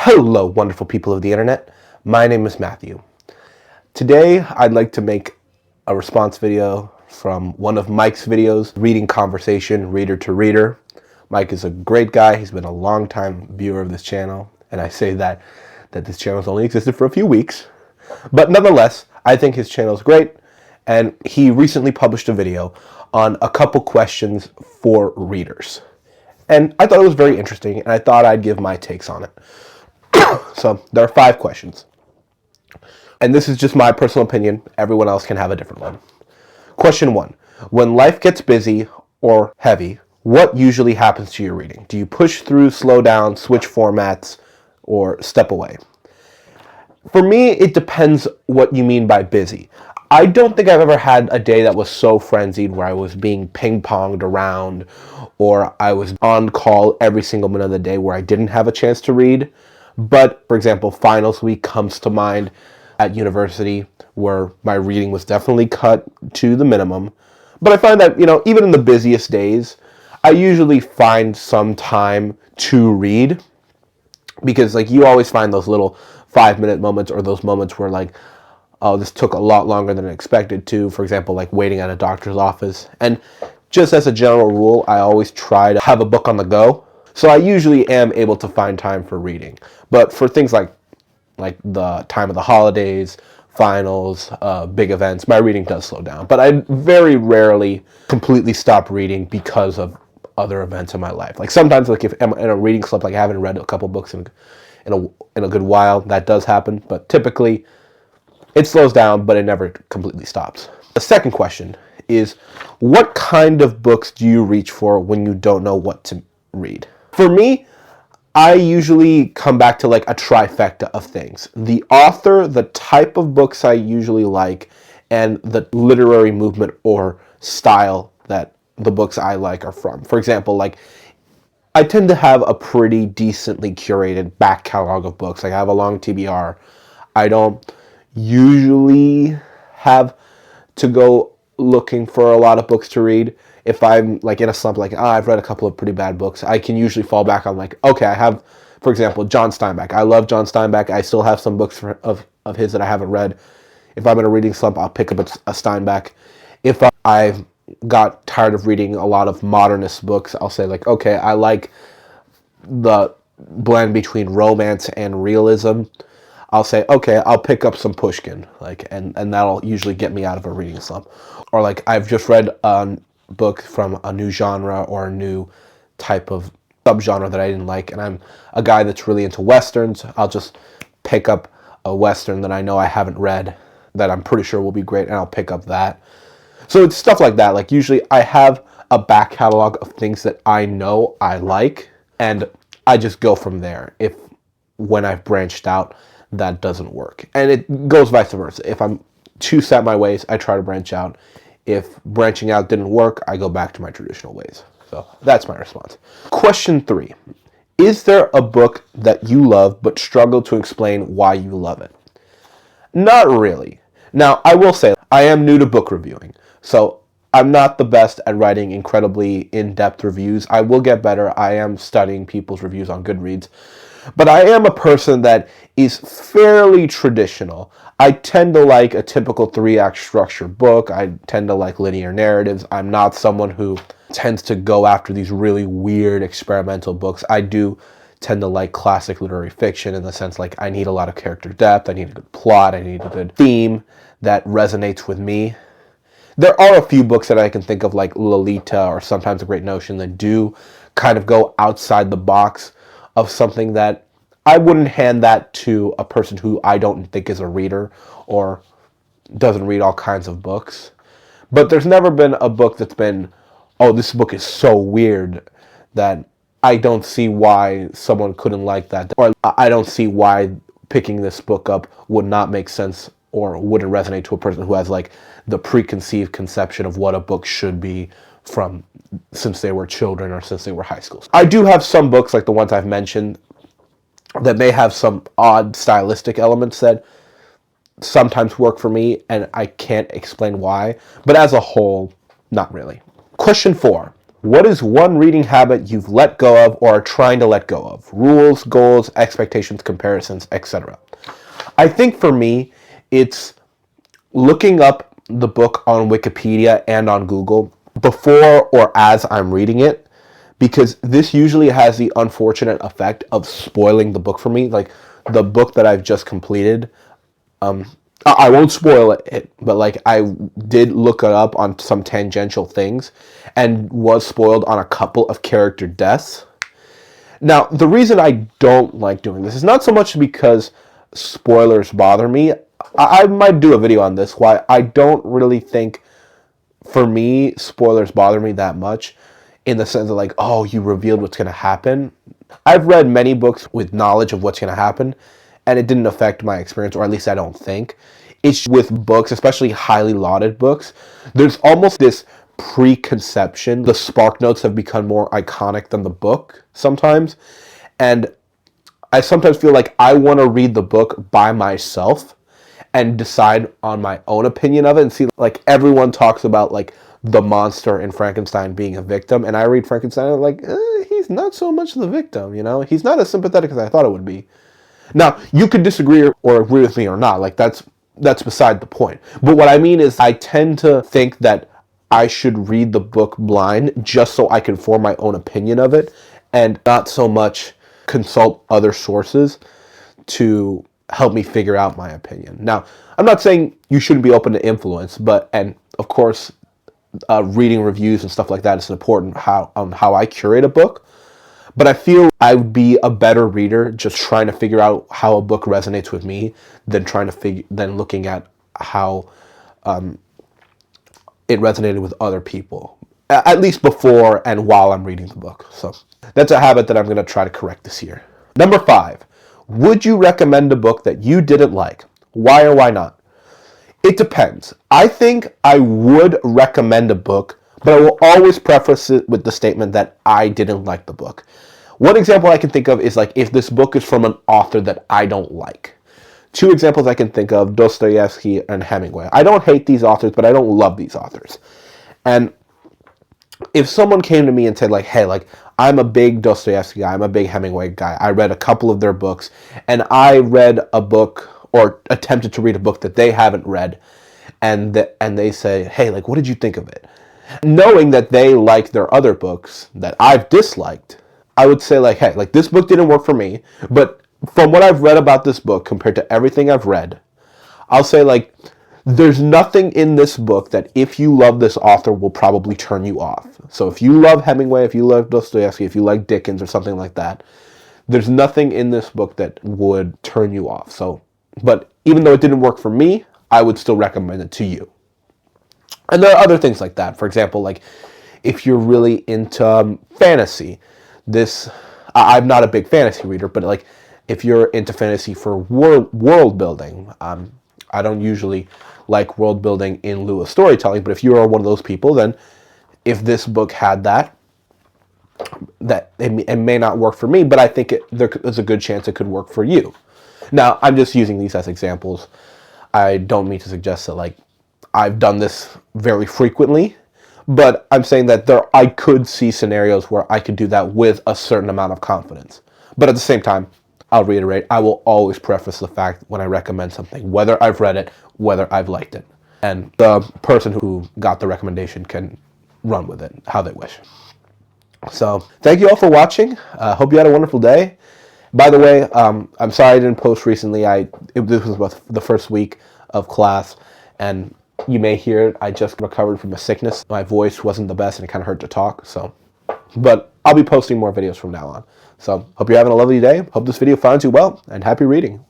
Hello, wonderful people of the internet. My name is Matthew. Today, I'd like to make a response video from one of Mike's videos, Reading Conversation, Reader to Reader. Mike is a great guy. He's been a long-time viewer of this channel, and I say that this channel has only existed for a few weeks. But nonetheless, I think his channel is great, and he recently published a video on a couple questions for readers. And I thought it was very interesting, and I thought I'd give my takes on it. So there are 5 questions. And this is just my personal opinion. Everyone else can have a different one. Question 1. When life gets busy or heavy, what usually happens to your reading? Do you push through, slow down, switch formats, or step away? For me, it depends what you mean by busy. I don't think I've ever had a day that was so frenzied where I was being ping-ponged around or I was on call every single minute of the day where I didn't have a chance to read. But, for example, finals week comes to mind at university where my reading was definitely cut to the minimum. But I find that, even in the busiest days, I usually find some time to read because, you always find those little 5-minute moments or those moments where, oh, this took a lot longer than I expected to. For example, waiting at a doctor's office. And just as a general rule, I always try to have a book on the go. So I usually am able to find time for reading. But for things like the time of the holidays, finals, big events, my reading does slow down. But I very rarely completely stop reading because of other events in my life. Sometimes, if I'm in a reading slump, I haven't read a couple books in a good while, that does happen. But typically, it slows down, but it never completely stops. The second question is, what kind of books do you reach for when you don't know what to read? For me, I usually come back to a trifecta of things. The author, the type of books I usually like, and the literary movement or style that the books I like are from. For example, I tend to have a pretty decently curated back catalog of books. I have a long TBR. I don't usually have to go looking for a lot of books to read. If I'm in a slump, I've read a couple of pretty bad books, I can usually fall back on okay, I have, for example, John Steinbeck. I love John Steinbeck. I still have some books of his that I haven't read. If I'm in a reading slump, I'll pick up a Steinbeck. If I've got tired of reading a lot of modernist books, I'll say okay, I like the blend between romance and realism. I'll say, okay, I'll pick up some Pushkin, and that'll usually get me out of a reading slump. Or I've just read a book from a new genre or a new type of subgenre that I didn't like, and I'm a guy that's really into Westerns. I'll just pick up a Western that I know I haven't read that I'm pretty sure will be great, and I'll pick up that. So it's stuff like that. Usually I have a back catalog of things that I know I like, and I just go from there. If when I've branched out, that doesn't work. And it goes vice versa. If I'm too set my ways, I try to branch out. If branching out didn't work, I go back to my traditional ways. So that's my response. Question 3. Is there a book that you love but struggle to explain why you love it? Not really. Now, I will say, I am new to book reviewing, so I'm not the best at writing incredibly in-depth reviews. I will get better. I am studying people's reviews on Goodreads. But I am a person that is fairly traditional. I tend to like a typical 3-act structured book. I tend to like linear narratives. I'm not someone who tends to go after these really weird experimental books. I do tend to like classic literary fiction in the sense I need a lot of character depth. I need a good plot. I need a good theme that resonates with me. There are a few books that I can think of Lolita or Sometimes a Great Notion that do kind of go outside the box of something that I wouldn't hand that to a person who I don't think is a reader or doesn't read all kinds of books. But there's never been a book that's been, oh, this book is so weird that I don't see why someone couldn't like that. Or I don't see why picking this book up would not make sense or wouldn't resonate to a person who has the preconceived conception of what a book should be from since they were children or since they were high schools. I do have some books like the ones I've mentioned that may have some odd stylistic elements that sometimes work for me, and I can't explain why. But as a whole, not really. Question 4. What is one reading habit you've let go of or are trying to let go of? Rules, goals, expectations, comparisons, etc. I think for me, it's looking up the book on Wikipedia and on Google before or as I'm reading it, because this usually has the unfortunate effect of spoiling the book for me. Like the book that I've just completed, I won't spoil it, but like I did look it up on some tangential things and was spoiled on a couple of character deaths. Now, the reason I don't like doing this is not so much because spoilers bother me. I might do a video on this, why I don't really think, for me, spoilers bother me that much, in the sense of like, oh, you revealed what's going to happen. I've read many books with knowledge of what's going to happen, and it didn't affect my experience, or at least I don't think. It's with books, especially highly lauded books, there's almost this preconception. The Spark Notes have become more iconic than the book sometimes, and I sometimes feel like I want to read the book by myself and decide on my own opinion of it, and see, like, everyone talks about like the monster in Frankenstein being a victim, and I read Frankenstein and I'm like, he's not so much the victim, you know? He's not as sympathetic as I thought it would be. Now, you could disagree or agree with me or not, like that's beside the point. But what I mean is I tend to think that I should read the book blind just so I can form my own opinion of it, and not so much consult other sources to help me figure out my opinion. Now, I'm not saying you shouldn't be open to influence, but, and of course, reading reviews and stuff like that is important on how I curate a book. But I feel I would be a better reader just trying to figure out how a book resonates with me than than looking at how it resonated with other people, at least before and while I'm reading the book. So that's a habit that I'm going to try to correct this year. Number 5, would you recommend a book that you didn't like? Why or why not? It depends. I think I would recommend a book, but I will always preface it with the statement that I didn't like the book. One example I can think of is like if this book is from an author that I don't like. 2 examples I can think of, Dostoevsky and Hemingway. I don't hate these authors, but I don't love these authors. And if someone came to me and said like, hey, like, I'm a big Dostoevsky guy, I'm a big Hemingway guy, I read a couple of their books, and I read a book or attempted to read a book that they haven't read, and they say, hey, like, what did you think of it? Knowing that they like their other books that I've disliked, I would say like, hey, like, this book didn't work for me, but from what I've read about this book compared to everything I've read, I'll say like, there's nothing in this book that if you love this author will probably turn you off. So if you love Hemingway, if you love Dostoevsky, if you like Dickens or something like that, there's nothing in this book that would turn you off. So, but even though it didn't work for me, I would still recommend it to you. And there are other things like that. For example, like if you're really into fantasy, I'm not a big fantasy reader, but like if you're into fantasy for world building, I don't usually like world building in lieu of storytelling, but if you are one of those people, then if this book had that it may not work for me, but I think there's a good chance it could work for you. Now, I'm just using these as examples. I don't mean to suggest that like I've done this very frequently, but I'm saying that I could see scenarios where I could do that with a certain amount of confidence. But at the same time, I'll reiterate, I will always preface the fact when I recommend something, whether I've read it, whether I've liked it. And the person who got the recommendation can run with it how they wish. So thank you all for watching. Hope you had a wonderful day. By the way, I'm sorry I didn't post recently. This was about the first week of class, and you may hear it. I just recovered from a sickness. My voice wasn't the best, and it kind of hurt to talk. But I'll be posting more videos from now on. So hope you're having a lovely day. Hope this video finds you well, and happy reading.